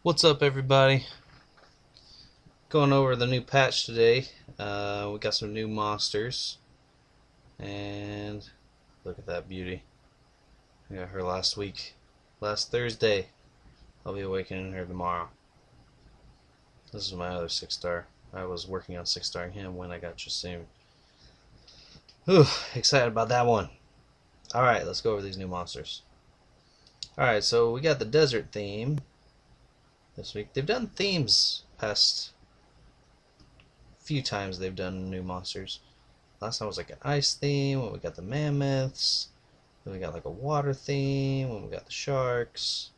What's up, everybody? Going over the new patch today. We got some new monsters, and look at that beauty. We got her last Thursday. I'll be awakening her tomorrow. This is my other 6-star. I was working on 6-starring him when I got Jasoon. Whew, excited about that one. Alright, let's go over these new monsters. Alright, so we got the desert theme this week. They've done themes past few times they've done new monsters. Last time was like an ice theme, when we got the mammoths, then we got like a water theme, when we got the sharks,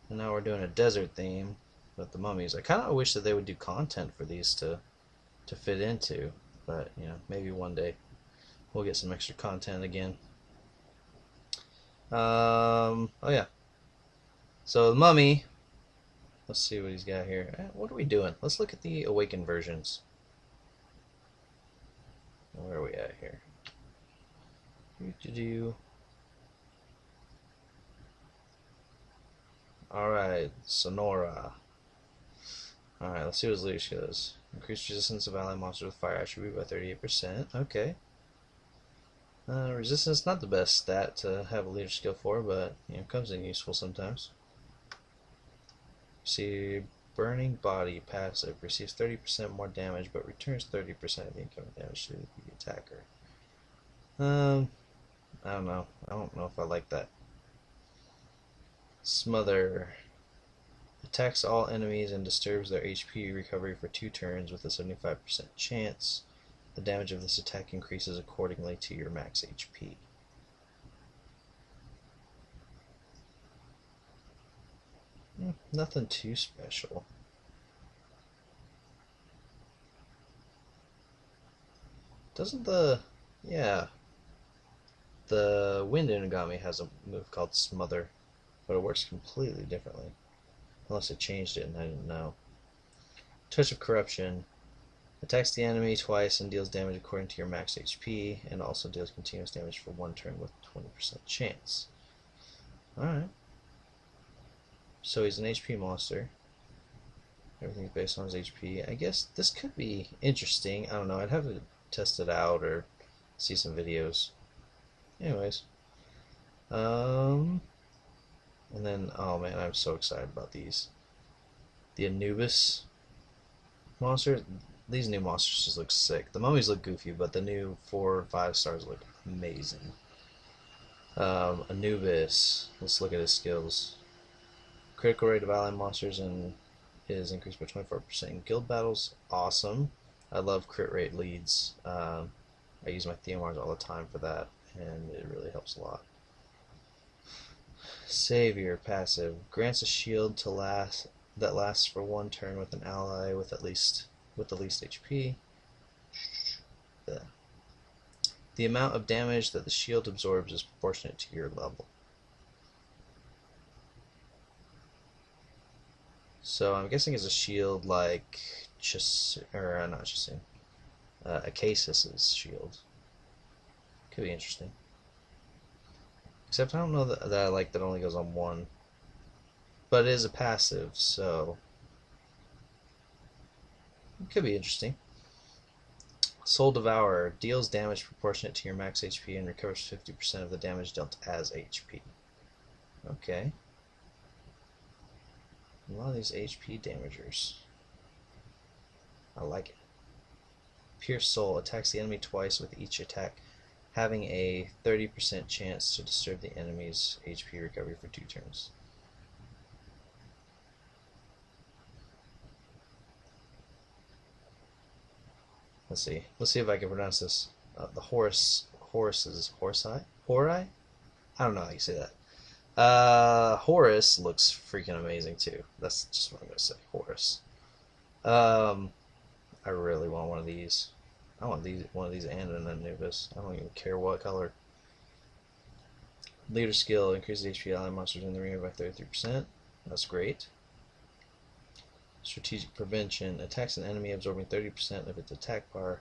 and now we're doing a desert theme with the mummies. I kind of wish that they would do content for these to fit into, but you know, maybe one day we'll get some extra content again. Oh yeah. So the mummy, let's see what he's got here. What are we doing? Let's look at the awakened versions. Where are we at here? Alright, Sonora. Alright, let's see what his leadership is. Increased resistance of ally monsters with fire attribute by 38%. Okay. Resistance, not the best stat to have a leader skill for, but you know, comes in useful sometimes. See, Burning Body passive receives 30% more damage, but returns 30% of the incoming damage to the attacker. I don't know. I don't know if I like that. Smother attacks all enemies and disturbs their HP recovery for 2 turns with a 75% chance. The damage of this attack increases accordingly to your max HP. Nothing too special. Doesn't the... yeah. The Wind Inugami has a move called Smother, but it works completely differently. Unless it changed it and I didn't know. Touch of Corruption. Attacks the enemy twice and deals damage according to your max HP, and also deals continuous damage for 1 turn with 20% chance. Alright. So he's an HP monster. Everything's based on his HP. I guess this could be interesting. I don't know. I'd have to test it out or see some videos. Anyways. And then, oh man, I'm so excited about these. The Anubis monster. These new monsters just look sick. The mummies look goofy, but the new 4 or 5 stars look amazing. Anubis. Let's look at his skills. Critical rate of ally monsters and is increased by 24% in guild battles. Awesome. I love crit rate leads. I use my Theomars all the time for that, and it really helps a lot. Savior passive grants a shield that lasts for 1 turn with an ally with the least HP. The amount of damage that the shield absorbs is proportionate to your level. So I'm guessing it's a shield like Acacis's shield. Could be interesting. Except I don't know that I like that it only goes on 1. But it is a passive, so it could be interesting. Soul Devourer deals damage proportionate to your max HP and recovers 50% of the damage dealt as HP. Okay. A lot of these HP damagers. I like it. Pierce Soul attacks the enemy twice with each attack, having a 30% chance to disturb the enemy's HP recovery for 2 turns. Let's see. Let's see if I can pronounce this. The Horus is Horsai? Horai? I don't know how you say that. Horus looks freaking amazing too. That's just what I'm gonna say. Horus. I really want one of these. I want one of these and an Anubis. I don't even care what color. Leader skill increases HP ally monsters in the arena by 33%. That's great. Strategic Prevention attacks an enemy absorbing 30% of its attack bar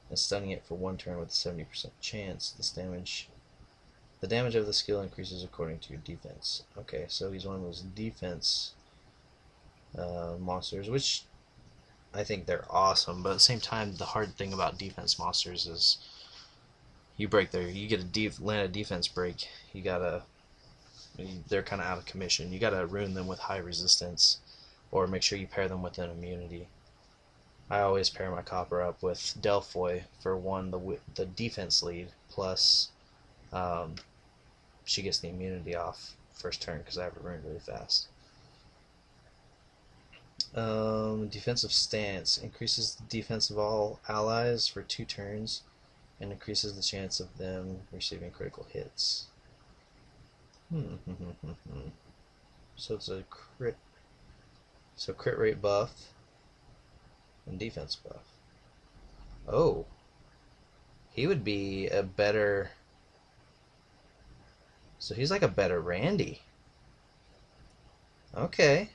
and stunning it for 1 turn with a 70% chance. The damage of the skill increases according to your defense. Okay, so he's one of those defense monsters, which I think they're awesome. But at the same time, the hard thing about defense monsters is you get land a defense break. They're kind of out of commission. You gotta ruin them with high resistance, or make sure you pair them with an immunity. I always pair my copper up with Delphoy for the defense lead, plus she gets the immunity off first turn because I have it ruined really fast. Defensive stance increases the defense of all allies for 2 turns and increases the chance of them receiving critical hits. So it's a crit. So crit rate buff and defense buff. Oh, he would be a better. So he's like a better Randy. Okay.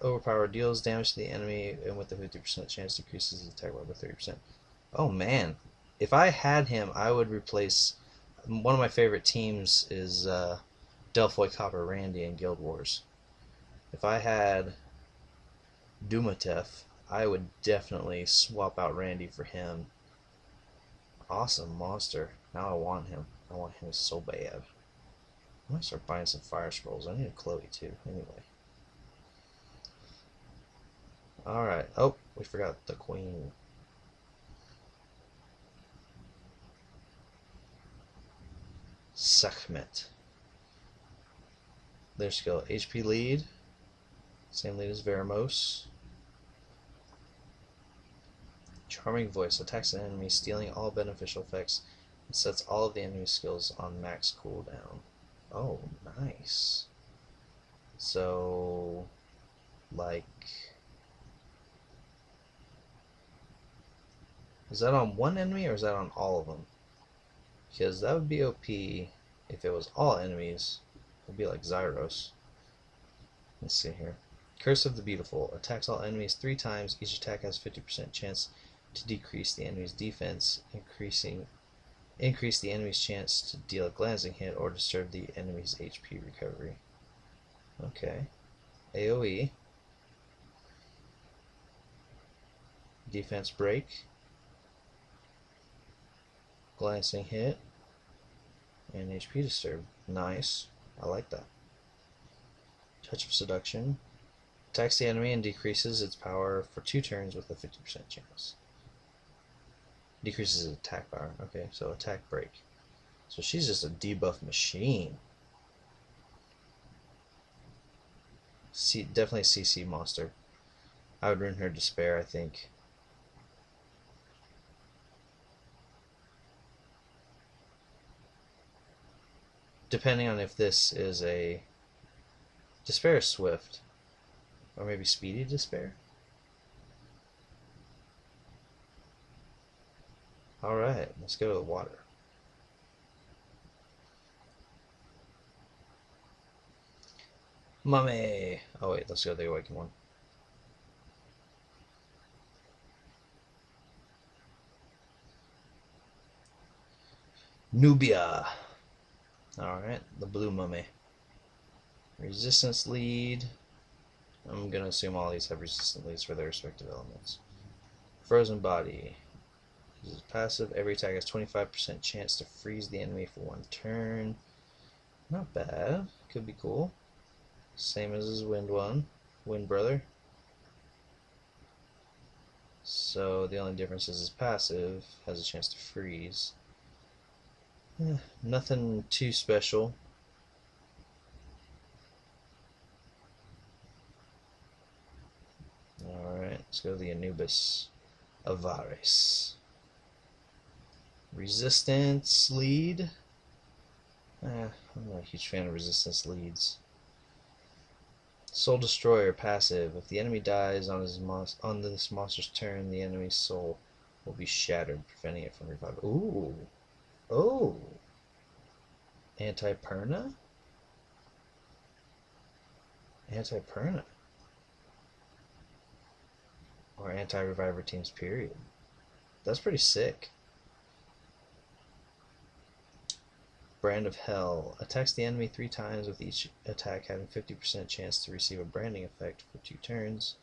Overpower deals damage to the enemy and with a 50% chance decreases the attack roll by 30%. Oh man, if I had him, I would replace. One of my favorite teams is Delphoy Copper Randy in Guild Wars. If I had Dumatef, I would definitely swap out Randy for him. Awesome monster. Now I want him. I want him so bad. I'm gonna start buying some fire scrolls. I need a Chloe too. Anyway. Alright. Oh, we forgot the queen. Sekhmet. Their skill. HP lead. Same lead as Veramos. Charming voice. Attacks an enemy, stealing all beneficial effects, and sets all of the enemy's skills on max cooldown. Oh, nice. So, like, is that on one enemy or is that on all of them? Because that would be OP if it was all enemies. It would be like Zyros. Let's see here. Curse of the Beautiful. Attacks all enemies 3 times. Each attack has 50% chance to decrease the enemy's defense, increase the enemy's chance to deal a glancing hit or disturb the enemy's HP recovery. Okay. AoE. Defense break. Glancing hit. And HP disturb. Nice. I like that. Touch of Seduction. Attacks the enemy and decreases its power for 2 turns with a 50% chance. Decreases its attack power. Okay, so attack break. So she's just a debuff machine. Definitely CC monster. I would ruin her Despair, I think. Depending on if this is a Despair is Swift. Or maybe Speedy Despair? Alright, let's go to the water. Mummy! Oh wait, let's go to the awakened one. Nubia! Alright, the blue mummy. Resistance lead. I'm gonna assume all these have resistant leads for their respective elements. Frozen body. This is passive. Every attack has 25% chance to freeze the enemy for 1 turn. Not bad. Could be cool. Same as his wind one. Wind brother. So the only difference is his passive has a chance to freeze. Nothing too special. Alright, let's go to the Anubis Avaris. Resistance lead. I'm not a huge fan of resistance leads. Soul Destroyer passive. If the enemy dies on this monster's turn, the enemy's soul will be shattered, preventing it from reviving. Ooh. Oh. Anti-Perna? Anti-Perna. Or anti-reviver teams, period. That's pretty sick. Brand of Hell. Attacks the enemy 3 times with each attack having 50% chance to receive a branding effect for 2 turns.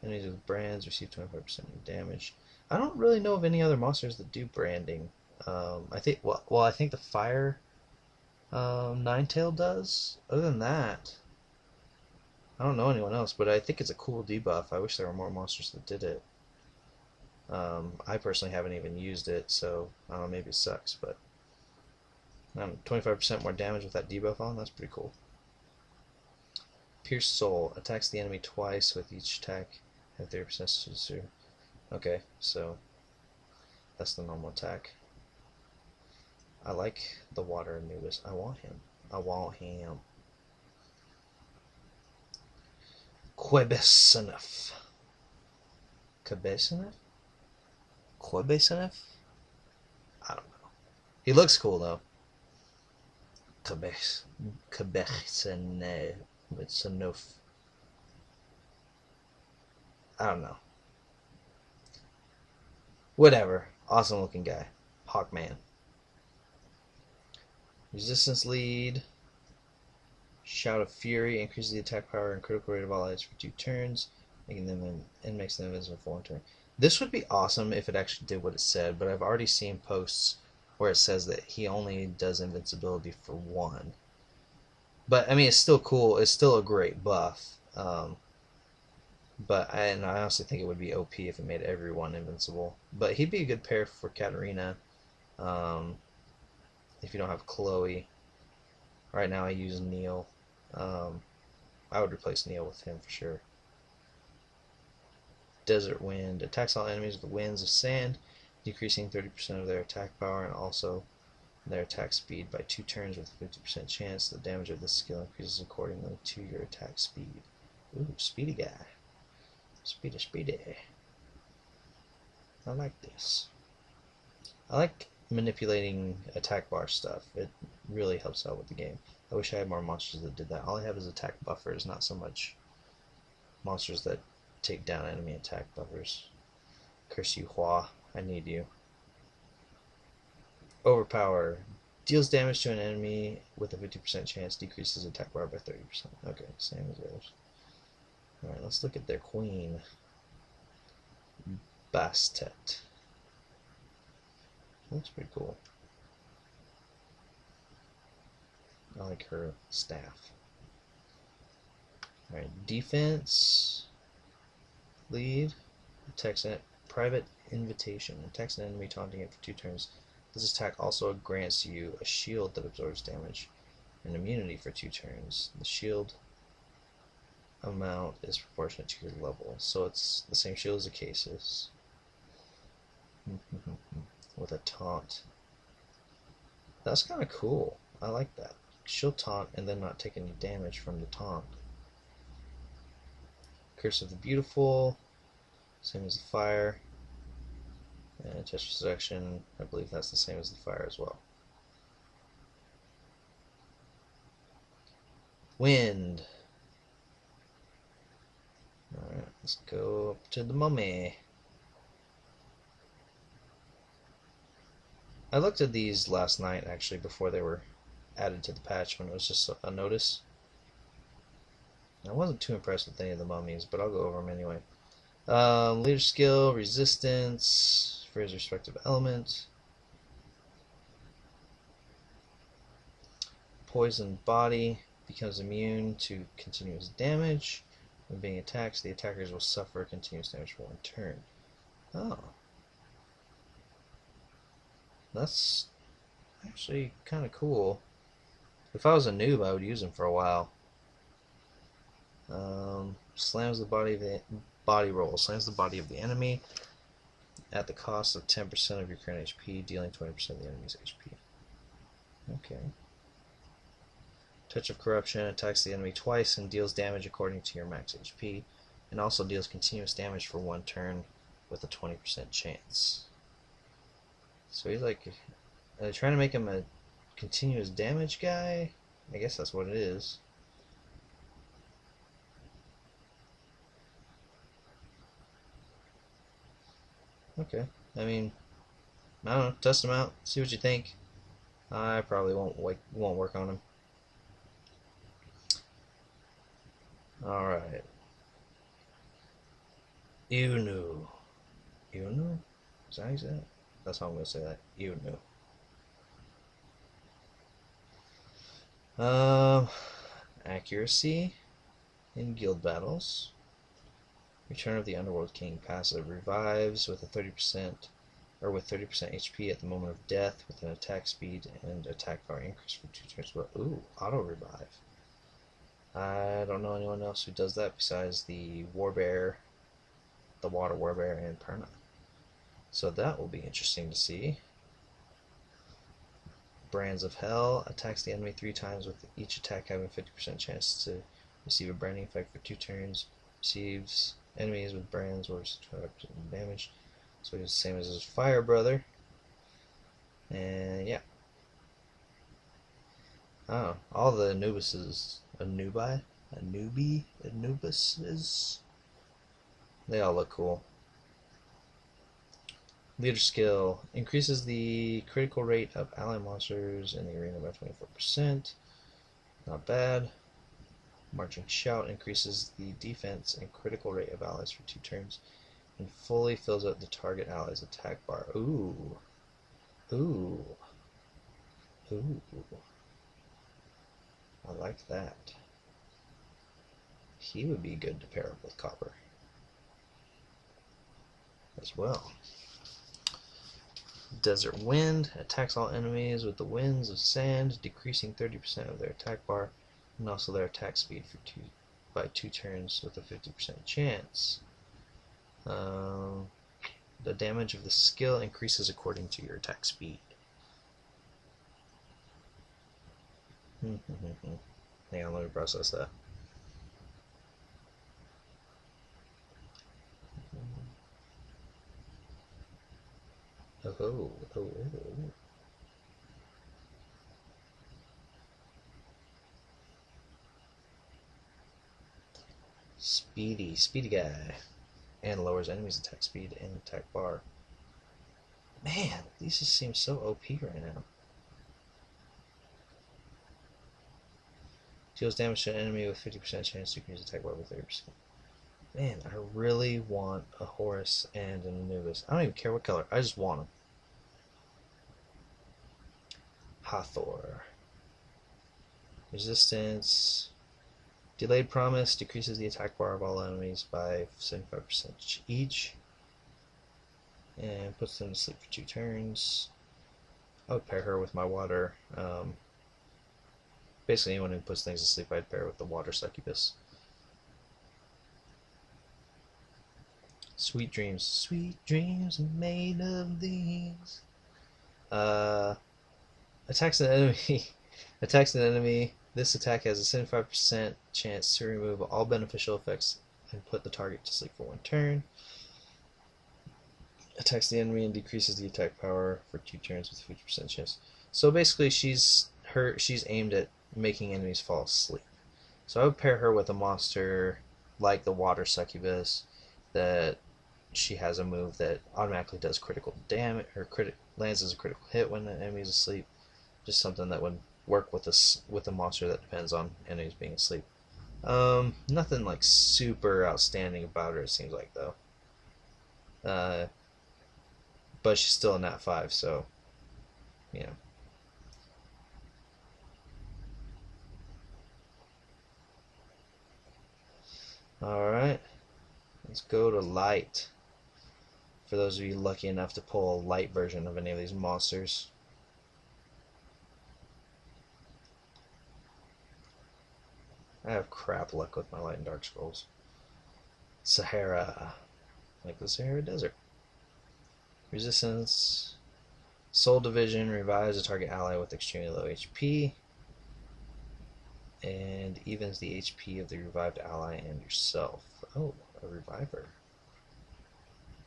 Enemies with brands receive 25% damage. I don't really know of any other monsters that do branding. I think I think the fire Ninetail does. Other than that, I don't know anyone else, but I think it's a cool debuff. I wish there were more monsters that did it. I personally haven't even used it, so I don't know, maybe it sucks, but 25% more damage with that debuff on, that's pretty cool. Pierce Soul. Attacks the enemy twice with each attack. Have 30% Okay, so that's the normal attack. I like the Water Anubis. I want him. I want him. Quebesanef. Quebesanef? Quebesanef? I don't know. He looks cool though. Quebesanef. It's enough. I don't know. Whatever. Awesome looking guy. Hawkman. Resistance lead. Shout of Fury increases the attack power and critical rate of all allies for 2 turns, making them and makes them invincible for 1 turn. This would be awesome if it actually did what it said, but I've already seen posts where it says that he only does invincibility for 1. But I mean, it's still cool. It's still a great buff. But I honestly think it would be OP if it made everyone invincible. But he'd be a good pair for Katarina. If you don't have Chloe. Right now I use Neil. I would replace Neil with him for sure. Desert Wind. Attacks all enemies with winds of sand, decreasing 30% of their attack power and also their attack speed by 2 turns with a 50% chance. The damage of this skill increases accordingly to your attack speed. Ooh, speedy guy. Speedy. I like this. I like manipulating attack bar stuff. It really helps out with the game. I wish I had more monsters that did that. All I have is attack buffers, not so much monsters that take down enemy attack buffers. Curse you, Hua. I need you. Overpower. Deals damage to an enemy with a 50% chance, decreases attack bar by 30%. Okay, same as theirs. Alright, let's look at their queen. Bastet. Looks pretty cool. I like her staff. Alright, defense. Lead. Attacks a private invitation. Attacks an enemy, taunting it for 2 turns. This attack also grants you a shield that absorbs damage and immunity for 2 turns. The shield amount is proportionate to your level, so it's the same shield as the cases. With a taunt. That's kind of cool. I like that. She'll taunt and then not take any damage from the taunt. Curse of the Beautiful, same as the fire. And touch seduction, I believe that's the same as the fire as well. Wind. Alright, let's go up to the mummy. I looked at these last night actually before they were added to the patch when it was just a notice. I wasn't too impressed with any of the mummies, but I'll go over them anyway. Leader skill, resistance for his respective element. Poison body, becomes immune to continuous damage. When being attacked, the attackers will suffer continuous damage for 1 turn. Oh. That's actually kind of cool. If I was a noob, I would use him for a while. Slams the body of the body roll. Slams the body of the enemy at the cost of 10% of your current HP, dealing 20% of the enemy's HP. Okay. Touch of Corruption attacks the enemy twice and deals damage according to your max HP, and also deals continuous damage for 1 turn with a 20% chance. So he's like, are they trying to make him a continuous damage guy? I guess that's what it is. Okay, I mean, I don't know, test them out, see what you think. I probably won't work on him. All right. Unu. Unu? Is that how you say that? That's how I'm gonna say that. Unu. Accuracy in guild battles. Return of the Underworld King passive revives with a 30% or with 30% HP at the moment of death with an attack speed and attack power increase for 2 turns. But ooh, auto revive. I don't know anyone else who does that besides the Warbear, the Water Warbear, and Perna. So that will be interesting to see. Brands of Hell attacks the enemy 3 times with each attack having 50% chance to receive a branding effect for 2 turns. Receives enemies with brands or 25% damage. So he's the same as his Fire Brother. And yeah. Oh, all the Anubises, Anubises, they all look cool. Leader skill increases the critical rate of ally monsters in the arena by 24%. Not bad. Marching Shout increases the defense and critical rate of allies for 2 turns and fully fills up the target ally's attack bar. Ooh. Ooh. Ooh. I like that. He would be good to pair up with Copper as well. Desert Wind attacks all enemies with the winds of sand, decreasing 30% of their attack bar and also their attack speed by 2 turns with a 50% chance. The damage of the skill increases according to your attack speed. Hang on, let me process that. Oh. Speedy guy. And lowers enemies' attack speed and attack bar. Man, these just seem so OP right now. Deals damage to an enemy with 50% chance to increase attack bar with 30%. Man, I really want a Horus and an Anubis. I don't even care what color. I just want them. Hathor. Resistance. Delayed Promise decreases the attack bar of all enemies by 75% each. And puts them to sleep for 2 turns. I would pair her with my water. Basically, anyone who puts things to sleep, I'd pair with the water succubus. Sweet dreams are made of these. Attacks an enemy. Attacks an enemy. This attack has a 75% chance to remove all beneficial effects and put the target to sleep for 1 turn. Attacks the enemy and decreases the attack power for 2 turns with a 50% chance. So basically, she's aimed at making enemies fall asleep. So I would pair her with a monster like the Water Succubus that she has a move that automatically does critical damage or lands as a critical hit when the enemy is asleep. Just something that would work with a monster that depends on enemies being asleep. Nothing like super outstanding about her, it seems like, though. But she's still a nat 5, so you know. Alright, let's go to light. For those of you lucky enough to pull a light version of any of these monsters. I have crap luck with my light and dark scrolls. Sahara, like the Sahara Desert. Resistance. Soul Division revives a target ally with extremely low HP. And evens the HP of the revived ally and yourself. Oh, a reviver.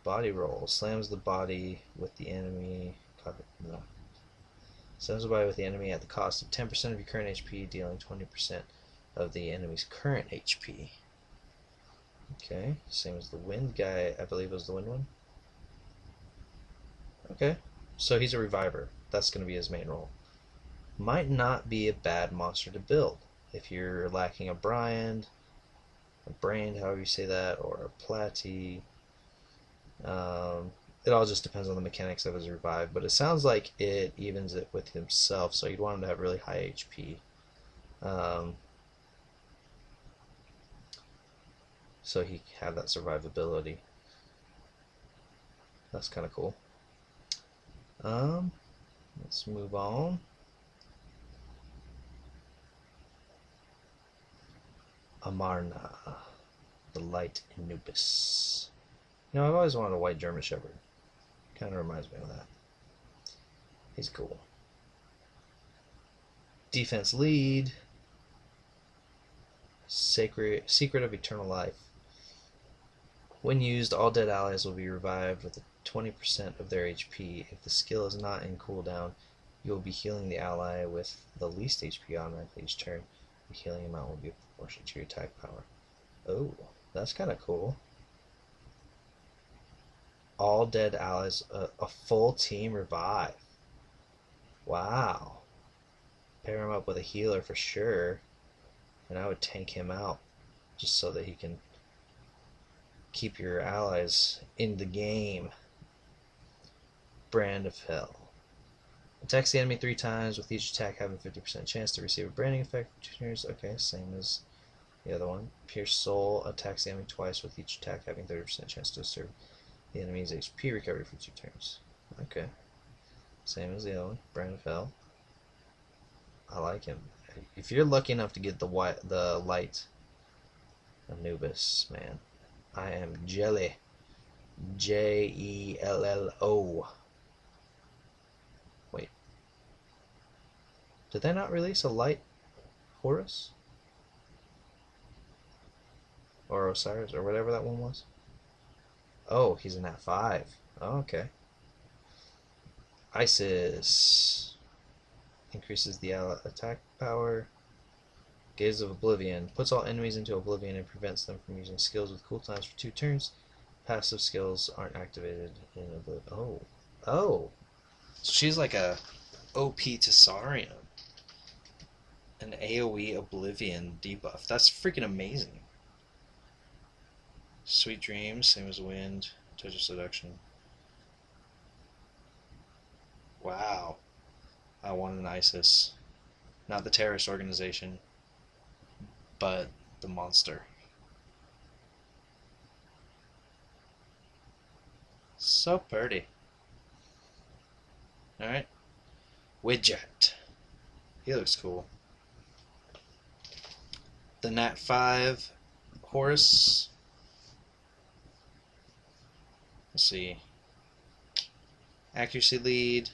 Body roll. Slams the body with the enemy. No. Slams the body with the enemy at the cost of 10% of your current HP, dealing 20% of the enemy's current HP. Okay, same as the wind guy, I believe was the wind one. Okay, so he's a reviver. That's going to be his main role. might not be a bad monster to build. If you're lacking a Brand, however you say that, or a Platy, it all just depends on the mechanics of his revive, but it sounds like it evens it with himself, so you'd want him to have really high HP. So he can have that survivability. That's kind of cool. Let's move on. Amarna, the Light Anubis. You know, I've always wanted a white German Shepherd. Kind of reminds me of that. He's cool. Defense lead. Secret of Eternal Life. When used, all dead allies will be revived with 20% of their HP. If the skill is not in cooldown, you will be healing the ally with the least HP automatically each turn. The healing amount will be proportional to your attack power. Oh, that's kind of cool. All dead allies, a full team revive. Wow. Pair him up with a healer for sure. And I would tank him out just so that he can keep your allies in the game. Brand of Hell. Attacks the enemy 3 times, with each attack having 50% chance to receive a branding effect for 2 turns. Okay, same as the other one. Pierce Soul attacks the enemy twice, with each attack having 30% chance to disturb the enemy's HP recovery for 2 turns. Okay. Same as the other one. Brand of Hell. I like him. If you're lucky enough to get the Light Anubis, man, I am jelly. Jello. Wait. Did they not release a Light Horus? Or Osiris, or whatever that one was? Oh, he's in at 5. Oh, okay. Isis. Increases the attack power. Gaze of Oblivion. Puts all enemies into Oblivion and prevents them from using skills with cooldowns for 2 turns. Passive skills aren't activated in Oblivion. Oh. Oh. So she's like a OP Tessarium. An AoE Oblivion debuff. That's freaking amazing. Sweet Dreams, same as Wind. Touch of Seduction. Wow. I want an Isis. Not the terrorist organization, but the monster. So pretty. Alright. Widget. He looks cool. The Nat 5 Horus. Let's see. Accuracy lead.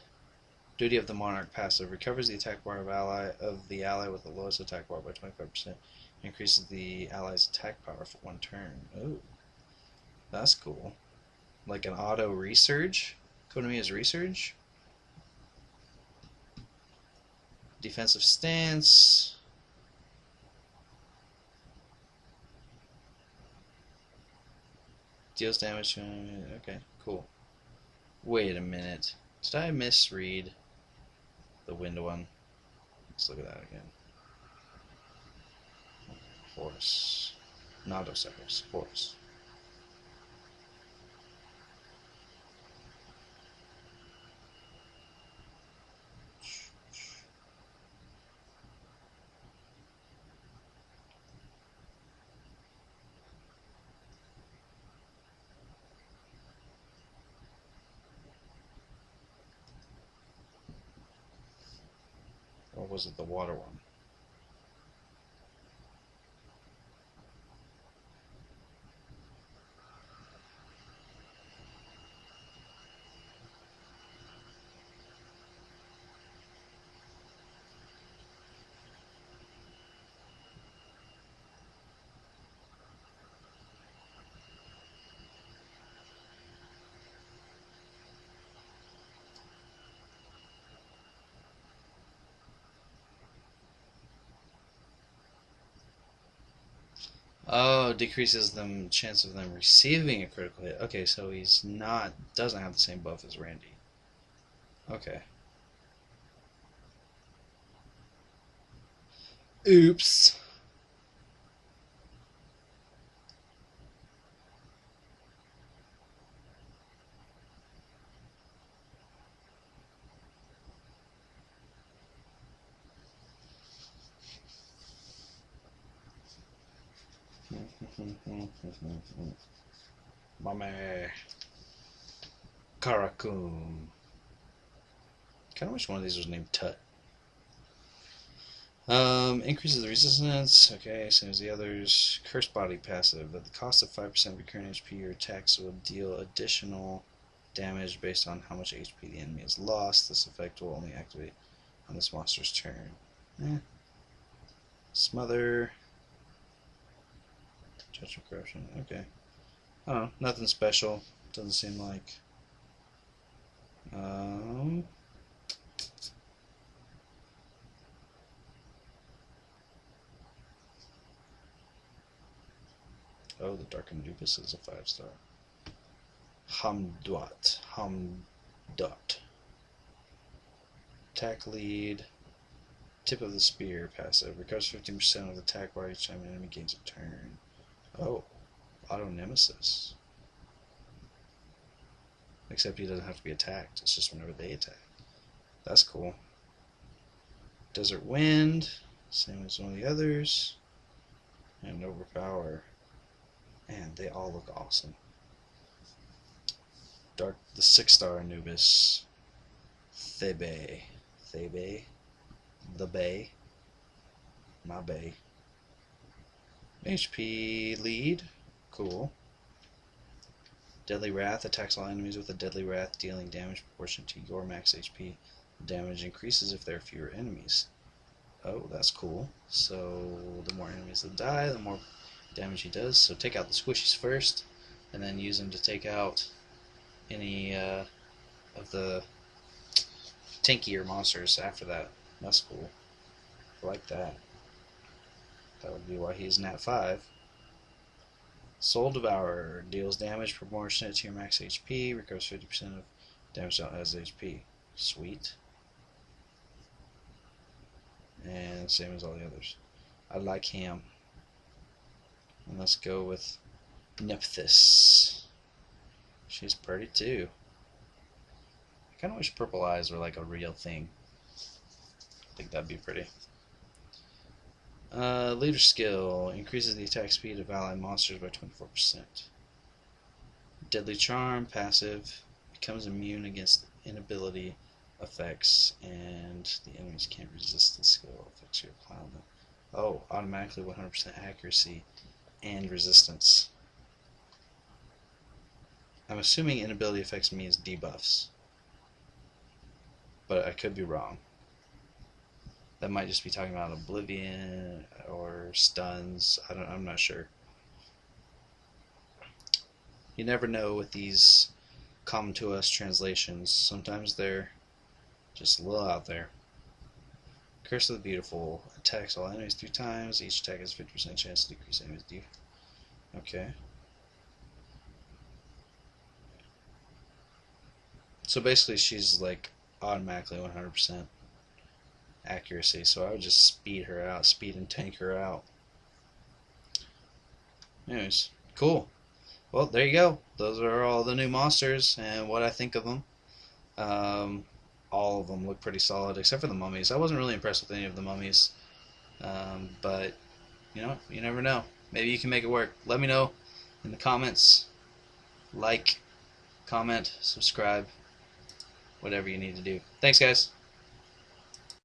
Duty of the Monarch passive. Recovers the attack bar of the ally with the lowest attack bar by 25%. Increases the ally's attack power for 1 turn. Oh. That's cool. Like an auto resurge? Come to me as resurge. Defensive stance. Deals damage to... Okay, cool. Wait a minute. Did I misread the Wind one? Let's look at that again. Horus. Not Osiris. Horus. Or was it the water one? Oh, decreases the chance of them receiving a critical hit. Okay, so he's doesn't have the same buff as Randy. Okay. Oops. Mame. Karakun. Kind of wish one of these was named Tut. Increases the resistance. Okay, same as the others. Cursed Body passive. At the cost of 5% of your current HP, your attacks will deal additional damage based on how much HP the enemy has lost. This effect will only activate on this monster's turn. Smother. Judgment Corruption. Okay. I don't know. Nothing special. Doesn't seem like. Oh, the Darkened Anubis is a 5-star. Hamdot. Attack lead. Tip of the Spear passive. Recovers 15% of the attack bar each time an enemy gains a turn. Oh, Auto Nemesis. Except he doesn't have to be attacked. It's just whenever they attack. That's cool. Desert Wind. Same as one of the others. And Overpower. Man, they all look awesome. The 6-star Anubis. Thebe. The Bay. My Bay. HP lead. Cool. Deadly Wrath attacks all enemies with a Deadly Wrath, dealing damage proportionate to your max HP. The damage increases if there are fewer enemies. Oh, that's cool. So the more enemies that die, the more damage he does. So take out the squishies first, and then use them to take out any of the tankier monsters after that. That's cool. I like that. That would be why he's Nat 5. Soul Devourer deals damage proportionate to your max HP, recovers 50% of damage as HP. Sweet. And same as all the others. I like him. And let's go with Nephthys. She's pretty too. I kind of wish purple eyes were like a real thing. I think that'd be pretty. Leader skill increases the attack speed of allied monsters by 24%. Deadly Charm passive becomes immune against inability effects, and the enemies can't resist the skill effects you apply on them. Oh, automatically 100% accuracy and resistance. I'm assuming inability effects means debuffs, but I could be wrong. That might just be talking about Oblivion or stuns. I'm not sure. You never know with these come to us translations. Sometimes they're just a little out there. Curse of the Beautiful attacks all enemies 3 times. Each attack has 50% chance to decrease enemies' defense. Okay. So basically, she's like automatically 100% accuracy. So I would just speed her out, speed and tank her out. Anyways, cool. Well, there you go. Those are all the new monsters and what I think of them. All of them look pretty solid, except for the mummies. I wasn't really impressed with any of the mummies. But, you know, you never know. Maybe you can make it work. Let me know in the comments. Like, comment, subscribe, whatever you need to do. Thanks, guys.